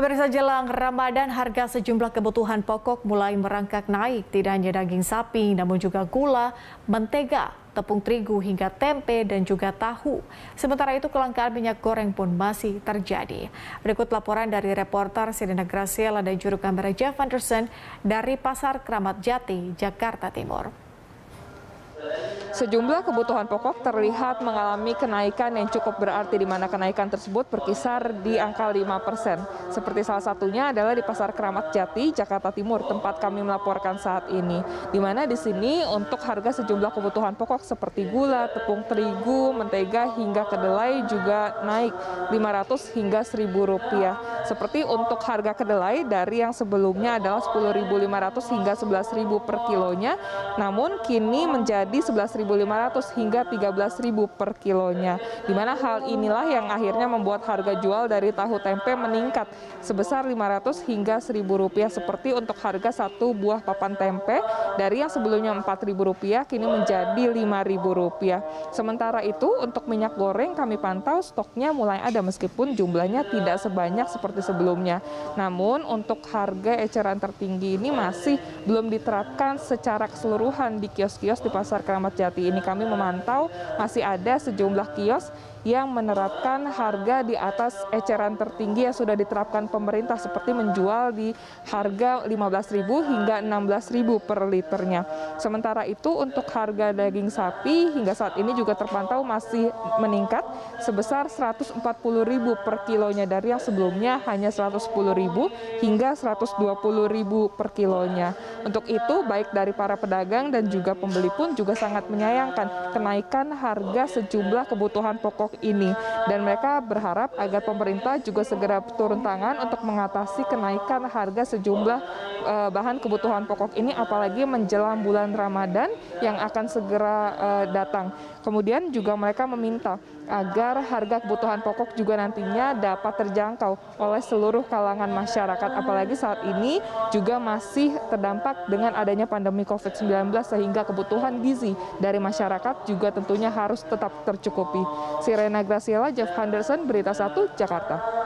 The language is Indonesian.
Pemirsa, jelang Ramadan, harga sejumlah kebutuhan pokok mulai merangkak naik. Tidak hanya daging sapi, namun juga gula, mentega, tepung terigu, hingga tempe dan juga tahu. Sementara itu, kelangkaan minyak goreng pun masih terjadi. Berikut laporan dari reporter CNN Graciela dan juru kamera Jeff Anderson dari Pasar Kramat Jati, Jakarta Timur. Sejumlah kebutuhan pokok terlihat mengalami kenaikan yang cukup berarti, di mana kenaikan tersebut berkisar di angka 5%. Seperti salah satunya adalah di Pasar Kramat Jati, Jakarta Timur, tempat kami melaporkan saat ini. Di mana di sini untuk harga sejumlah kebutuhan pokok seperti gula, tepung terigu, mentega, hingga kedelai juga naik 500 hingga Rp1.000. Seperti untuk harga kedelai dari yang sebelumnya adalah Rp10.500 hingga Rp11.000 per kilonya, namun kini menjadi Rp11.500 hingga Rp13.000 per kilonya. Di mana hal inilah yang akhirnya membuat harga jual dari tahu tempe meningkat sebesar Rp500 hingga Rp1.000, seperti untuk harga satu buah papan tempe dari yang sebelumnya Rp4.000 kini menjadi Rp5.000. Sementara itu untuk minyak goreng kami pantau stoknya mulai ada meskipun jumlahnya tidak sebanyak seperti sebelumnya. Namun untuk harga eceran tertinggi ini masih belum diterapkan secara keseluruhan di kios-kios di Pasar Kramat Jati ini. Kami memantau masih ada sejumlah kios yang menerapkan harga di atas eceran tertinggi yang sudah diterapkan pemerintah, seperti menjual di harga Rp15.000 hingga Rp16.000 per liternya. Sementara itu untuk harga daging sapi hingga saat ini juga terpantau masih meningkat sebesar Rp140.000 per kilonya dari yang sebelumnya hanya Rp110.000 hingga Rp120.000 per kilonya. Untuk itu baik dari para pedagang dan juga pembeli pun juga sangat menyayangkan kenaikan harga sejumlah kebutuhan pokok ini, dan mereka berharap agar pemerintah juga segera turun tangan untuk mengatasi kenaikan harga sejumlah bahan kebutuhan pokok ini, apalagi menjelang bulan Ramadan yang akan segera datang. Kemudian juga mereka meminta agar harga kebutuhan pokok juga nantinya dapat terjangkau oleh seluruh kalangan masyarakat, apalagi saat ini juga masih terdampak dengan adanya pandemi COVID-19 sehingga kebutuhan gizi dari masyarakat juga tentunya harus tetap tercukupi. Sirena Graciela, Jeff Henderson, Berita 1, Jakarta.